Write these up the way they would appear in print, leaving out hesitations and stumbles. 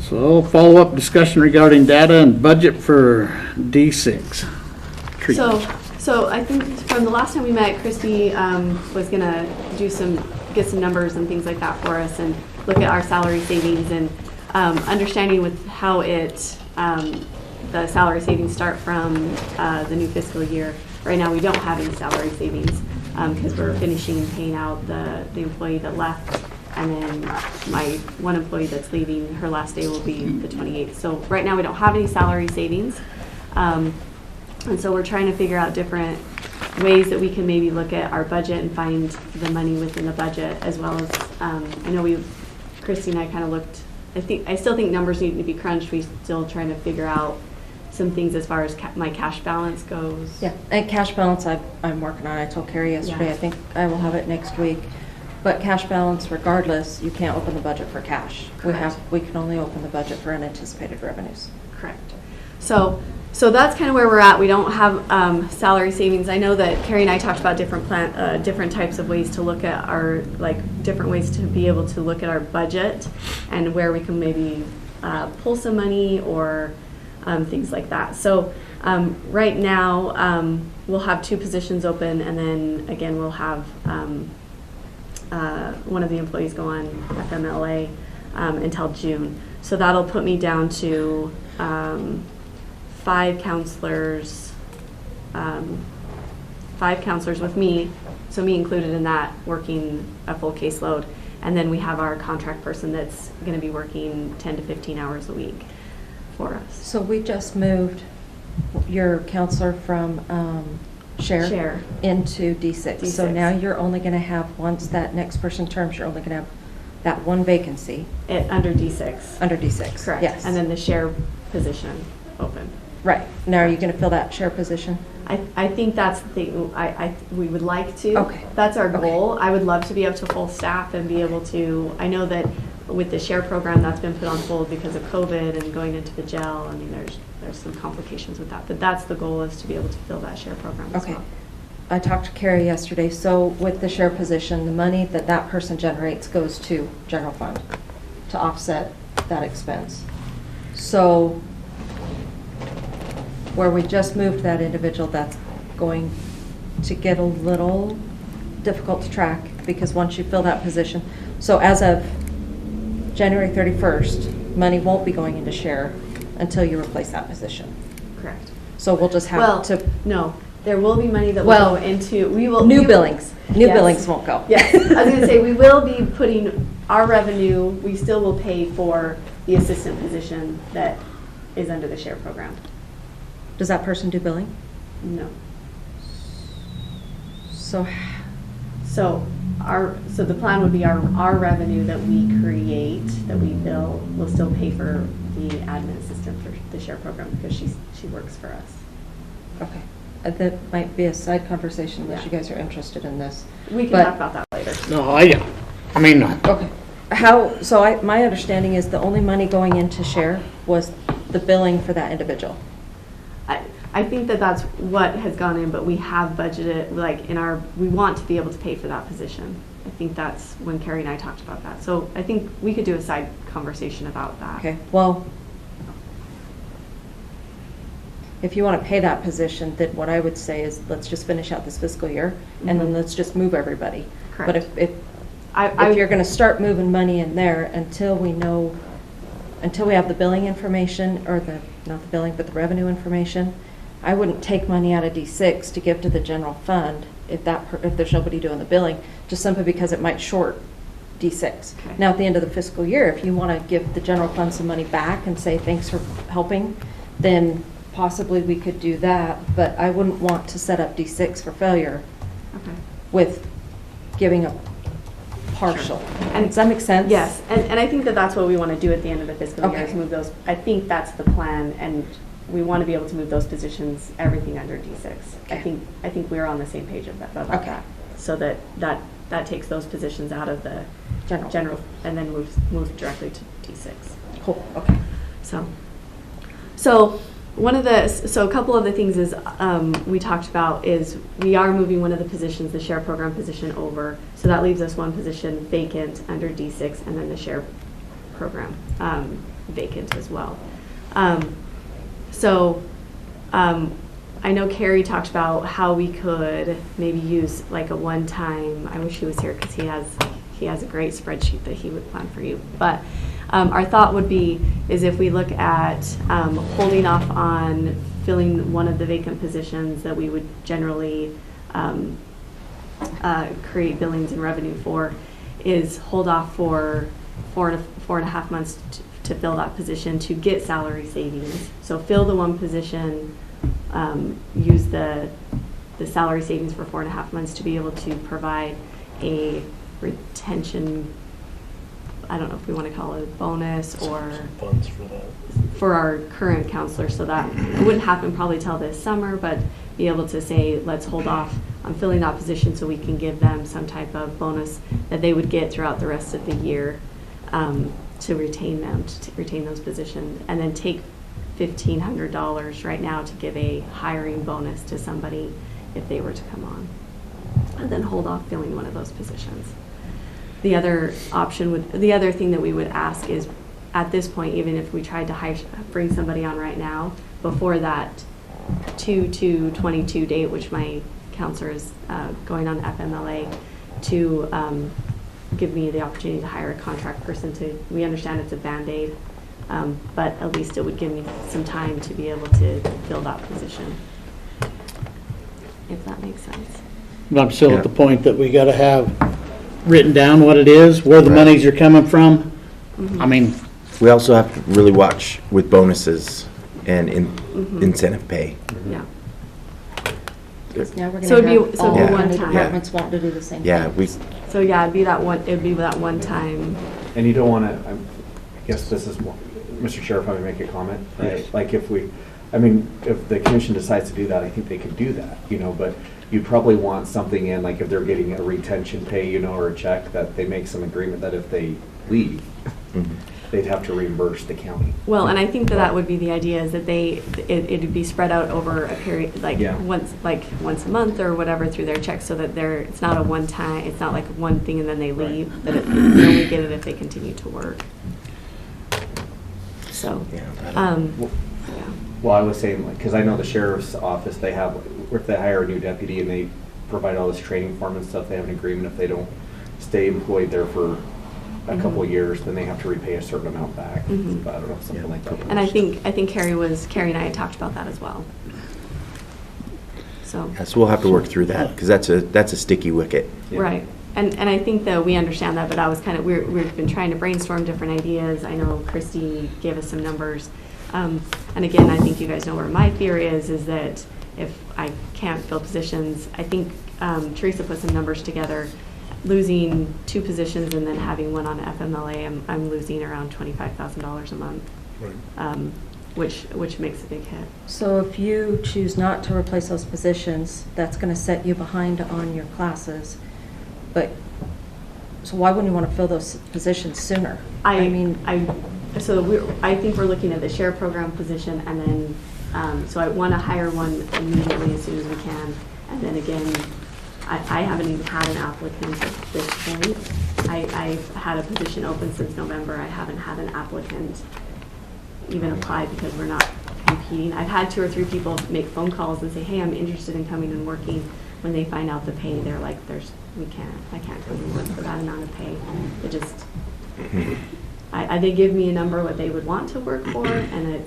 So follow-up discussion regarding data and budget for D6 treatment. So I think from the last time we met, Christy was gonna get some numbers and things like that for us and look at our salary savings and understanding with how the salary savings start from the new fiscal year. Right now, we don't have any salary savings because we're finishing paying out the employee that left, and then my one employee that's leaving, her last day will be the 28th. So right now, we don't have any salary savings. And so we're trying to figure out different ways that we can maybe look at our budget and find the money within the budget, as well as, I know Christy and I kind of looked, I still think numbers need to be crunched. We're still trying to figure out some things as far as my cash balance goes. Yeah, and cash balance I'm working on. I told Carrie yesterday, Yeah. I think I will have it next week. But cash balance, regardless, you can't open the budget for cash. Correct. We can only open the budget for unanticipated revenues. Correct. So that's kind of where we're at. We don't have salary savings. I know that Carrie and I talked about different types of ways to look at different ways to be able to look at our budget and where we can maybe pull some money or things like that. So right now we'll have 2 positions open, and then again we'll have one of the employees go on FMLA until June. So that'll put me down to 5 counselors, 5 counselors with me, so me included in that, working a full caseload. And then we have our contract person that's going to be working 10 to 15 hours a week for us. So we just moved your counselor from Share into D6. So D6. now you're only going to have, once that next person terms, you're only going to have that one vacancy. Under D6. Under D6. Correct. Yes. And then the share position open. Right. Now are you going to fill that share position? I think that's the thing. We would like to. Okay. That's our Okay. goal. I would love to be able to full staff and be able to, I know that with the share program that's been put on hold because of COVID and going into the jail, I mean, there's some complications with that. But that's the goal, is to be able to fill that share program as Okay. well. I talked to Carrie yesterday. So with the share position, the money that person generates goes to general fund to offset that expense. So where we just moved that individual, that's going to get a little difficult to track, because once you fill that position, so as of January 31st, money won't be going into share until you replace that position. Correct. So we'll just have to. No, there will be money that will Well, go into, new billings. New Yes. billings won't go. Yes, I was going to say, we will be putting our revenue, we still will pay for the assistant position that is under the share program. Does that person do billing? No. So So the plan would be our revenue that we create, that we bill, will still pay for the admin assistant for the share program, because she works for us. okay. That might be a side conversation unless Yeah. you guys are interested in this. We can But- talk about that later. No, I mean, Okay. My understanding is the only money going into share was the billing for that individual. I think that that's what has gone in, but we have budgeted, we want to be able to pay for that position. I think that's when Carrie and I talked about that. So I think we could do a side conversation about that. Okay, well, if you want to pay that position, then what I would say is let's just finish out this fiscal year, and then Mhm. let's just move everybody. Correct. But if you're going to start moving money in there until we have the billing information, or not the billing, but the revenue information, I wouldn't take money out of D6 to give to the general fund if there's nobody doing the billing, just simply because it might short D6. Okay. Now, at the end of the fiscal year, if you want to give the general fund some money back and say thanks for helping, then possibly we could do that, but I wouldn't want to set up D6 for failure Okay. with giving a partial. And- Does that make sense? Yes, and I think that that's what we want to do at the end of the fiscal year, Okay. is move those. I think that's the plan, and we want to be able to move those positions, everything under D6. Okay. I think we're on the same page about Okay. that. So that takes those positions out of the General. and then moves directly to D6. Cool, okay. So a couple of the things is we talked about is we are moving one of the positions, the share program position, over. So that leaves us one position vacant under D6, and then the share program vacant as well. So I know Carrie talked about how we could maybe use like a one-time, I wish he was here because he has a great spreadsheet that he would plan for you. But our thought would be is if we look at holding off on filling one of the vacant positions that we would generally create billings and revenue for, is hold off for four and a half months to fill that position to get salary savings. So fill the one position, use the salary savings for 4.5 months to be able to provide a retention, I don't know if we want to call it a bonus or Funds for that. for our current counselor, so that it wouldn't happen probably till this summer, but be able to say, let's hold off on filling that position so we can give them some type of bonus that they would get throughout the rest of the year to retain them, to retain those positions, and then take $1,500 right now to give a hiring bonus to somebody if they were to come on, and then hold off filling one of those positions. The other option would, the other thing that we would ask is, at this point, even if we tried to bring somebody on right now, before that 2/2/22 date, which my counselor is going on FMLA, to give me the opportunity to hire a contract person we understand it's a Band-Aid, but at least it would give me some time to be able to fill that position, if that makes sense. But I'm still Yeah. at the point that we gotta have written down what it is, where the Right. monies are coming from. I mean, We also have to really watch with bonuses and incentive pay. Yeah. Now we're So going to it'd be- have so all it'd the be one county time. departments want to do the same thing. Yeah, we, So yeah, it'd be that one time. And you don't want to, I guess this is more, Mr. Chair, if I may make a comment, right? Yes. Like if the commission decides to do that, I think they could do that, but you'd probably want something in, like if they're getting a retention pay, or a check, that they make some agreement that if they leave, they'd have to reimburse the county. Well, and I think that would be the idea, is that it'd be spread out over a period, Yeah. once a month or whatever through their check, so that it's not a one time, it's not like one thing and then they leave, that they only get it if they continue to work. So, yeah, that- yeah. Well, I was saying, because I know the sheriff's office, they have, if they hire a new deputy and they provide all this training for them and stuff, they have an agreement if they don't stay employed there for a couple of years, then they have to repay a certain amount back. Mhm. But I don't know, something like that. And I think Carrie and I had talked about that as well. So. yeah, so we'll have to work through that, because that's a sticky wicket. Yeah. Right. And I think that we understand that, but I was we've been trying to brainstorm different ideas. I know Christy gave us some numbers. And again, I think you guys know where my fear is that if I can't fill positions, I think Teresa put some numbers together. Losing 2 positions and then having one on FMLA, I'm losing around $25,000 a month, Right. which makes a big hit. So if you choose not to replace those positions, that's going to set you behind on your classes. But, so why wouldn't you want to fill those positions sooner? I think we're looking at the share program position, and then, so I want to hire one immediately as soon as we can. And then again, I haven't even had an applicant at this point. I've had a position open since November. I haven't had an applicant even apply because we're not competing. I've had 2 or 3 people make phone calls and say, hey, I'm interested in coming and working. When they find out the pay, they're like, I can't come and work for that amount of pay. It just, they give me a number what they would want to work for, and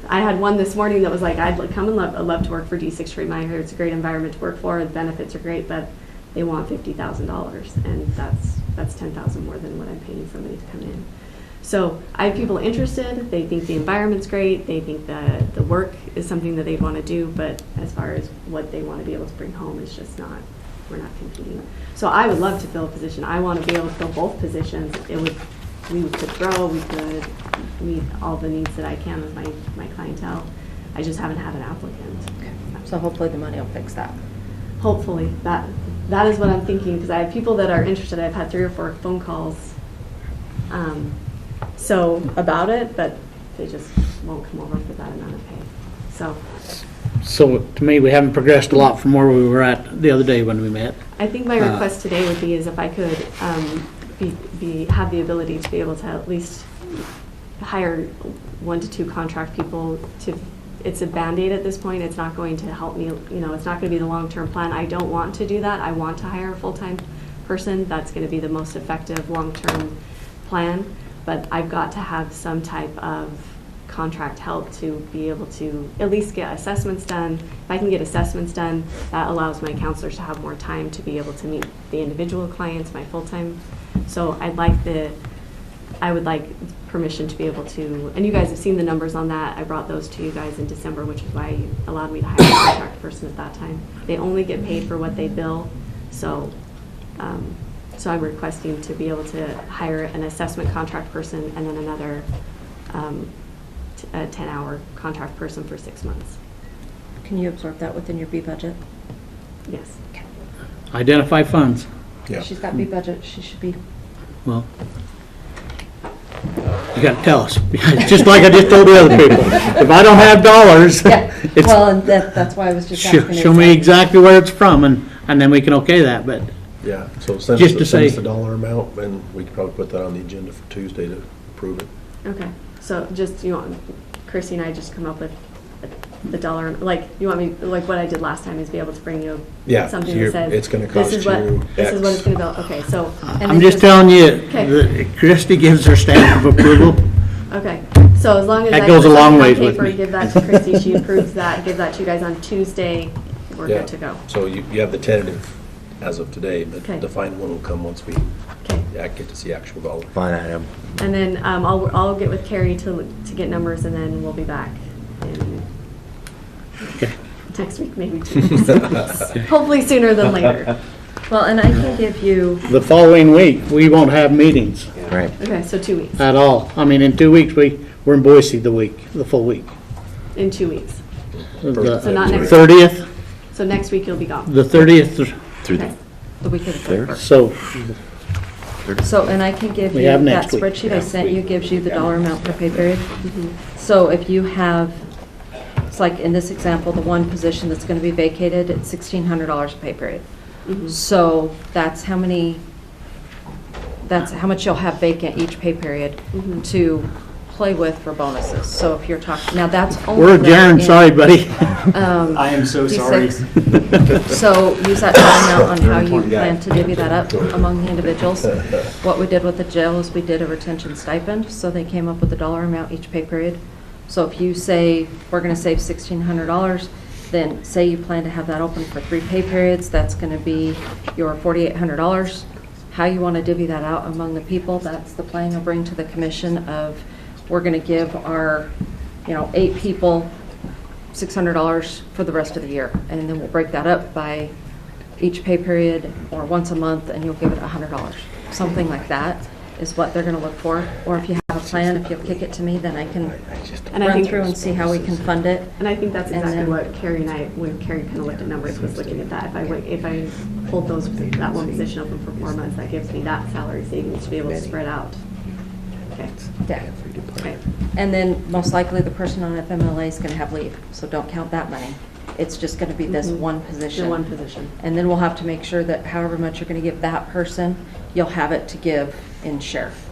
I had one this morning that was like, I'd love to work for D6 Trade Mine. It's a great environment to work for. The benefits are great, but they want $50,000, and that's $10,000 more than what I'm paying somebody to come in. So I have people interested. They think the environment's great. They think the work is something that they'd want to do, but as far as what they want to be able to bring home, is just not. We're not competing. So I would love to fill a position. I want to be able to fill both positions. We could grow. We could meet all the needs that I can with my clientele. I just haven't had an applicant. So hopefully the money will fix that. Hopefully that is what I'm thinking, because I have people that are interested. I've had 3 or 4 phone calls about it, but they just won't come over for that amount of pay. so to me, we haven't progressed a lot from where we were at the other day when we met. I think my request today would be is if I could have the ability to be able to at least hire 1 to 2 contract people it's a Band-Aid at this point. It's not going to help me, it's not going to be the long-term plan. I don't want to do that. I want to hire a full-time person. That's going to be the most effective long-term plan. But I've got to have some type of contract help to be able to at least get assessments done. If I can get assessments done, that allows my counselors to have more time to be able to meet the individual clients, my full-time. So I would like permission to be able to, and you guys have seen the numbers on that. I brought those to you guys in December, which is why you allowed me to hire a contract person at that time. They only get paid for what they bill. So I'm requesting to be able to hire an assessment contract person and then another a 10-hour contract person for 6 months. Can you absorb that within your B budget? Yes. Identify funds. Yeah. She's got B budget, she should be. Well, you gotta tell us, just like I just told the other people. If I don't have dollars, Yeah, it's, well, and that's why I was just asking. show me exactly where it's from, and then we can okay that, but Yeah, so send Just to us the say- dollar amount, and we could probably put that on the agenda for Tuesday to approve it. Okay. So just, you want Chrissy and I just come up with the dollar, like, you want me, like what I did last time is be able to bring you Yeah, something so that you're- says. it's gonna this cost is what- you This is what X. it's gonna be, okay, so. and I'm then just telling you, Okay. that Christie gives her stamp of approval. Okay, so as long as That I goes put a long something on ways with paper, me. give that to Chrissy, she approves that, give that to you guys on Tuesday, we're Yeah. good to go. So you have the tentative as of today, but Okay. the final one will come once we Okay, get to see actual dollar. Line item. and then I'll get with Carrie to get numbers, and then we'll be back in Okay. next week, maybe 2 weeks. Hopefully sooner than later. Well, and I can give you, The following week, we won't have meetings Right. Okay, so 2 weeks, at all. I mean, in 2 weeks, we're in Boise the full week. in 2 weeks. The So not next- 30th, So next week you'll be gone. the 30th, Through Okay. the week of the Third. 31st. so, So, and I can give We you, have that next week. spreadsheet I sent you gives you the dollar amount per pay period. So if you have, it's like in this example, the one position that's going to be vacated, it's $1,600 a pay period. So that's how much you'll have vacant each pay period to play with for bonuses. So if you're talking, now that's only. we're though adjourned, in, sorry, buddy. I am so sorry. D6. So use that dollar amount on how you plan to divvy that up among the individuals. What we did with the jail is we did a retention stipend, so they came up with a dollar amount each pay period. So if you say, we're gonna save $1,600, then say you plan to have that open for 3 pay periods, that's gonna be your $4,800. How you wanna divvy that out among the people, that's the plan you'll bring to the commission of, we're gonna give our, 8 people $600 for the rest of the year. And then we'll break that up by each pay period or once a month, and you'll give it $100. Something like that is what they're gonna look for. Or if you have a plan, if you'll kick it to me, then I can And I run think- through and see how we can fund it. And I think that's And exactly then- what Carrie and I, when Carrie kind of looked at numbers, was looking at that. If I hold that one position open for 4 months, that gives me that salary savings to be able to spread out. Okay. Yeah. Okay. And then most likely the person on FMLA is gonna have leave, so don't count that money. It's just gonna be this one position. The one position. And then we'll have to make sure that however much you're gonna give that person, you'll have it to give in sheriff.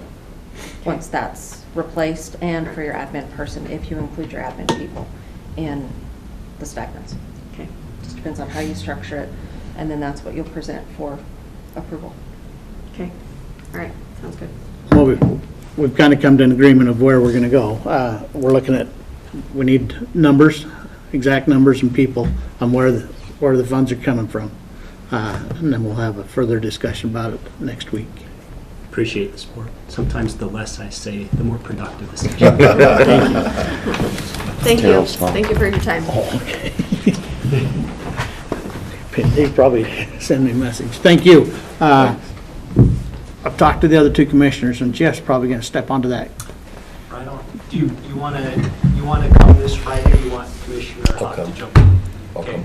Once that's replaced, and for your admin person, if you include your admin people in the stipends. Okay. Just depends on how you structure it, and then that's what you'll present for approval. Okay. All right. Sounds good. Well, we've kind of come to an agreement of where we're going to go. We're looking at, we need numbers, exact numbers and people on where the funds are coming from. And then we'll have a further discussion about it next week. Appreciate the support. Sometimes the less I say, the more productive the session. Thank you. Carol's fault. Thank you for your time. They probably send me a message. Thank you. I've talked to the other 2 commissioners, and Jeff's probably going to step onto that. Right on. Do you want to come this Friday, or you want Commissioner I'll Hawk to come. jump in? I'll Okay. come.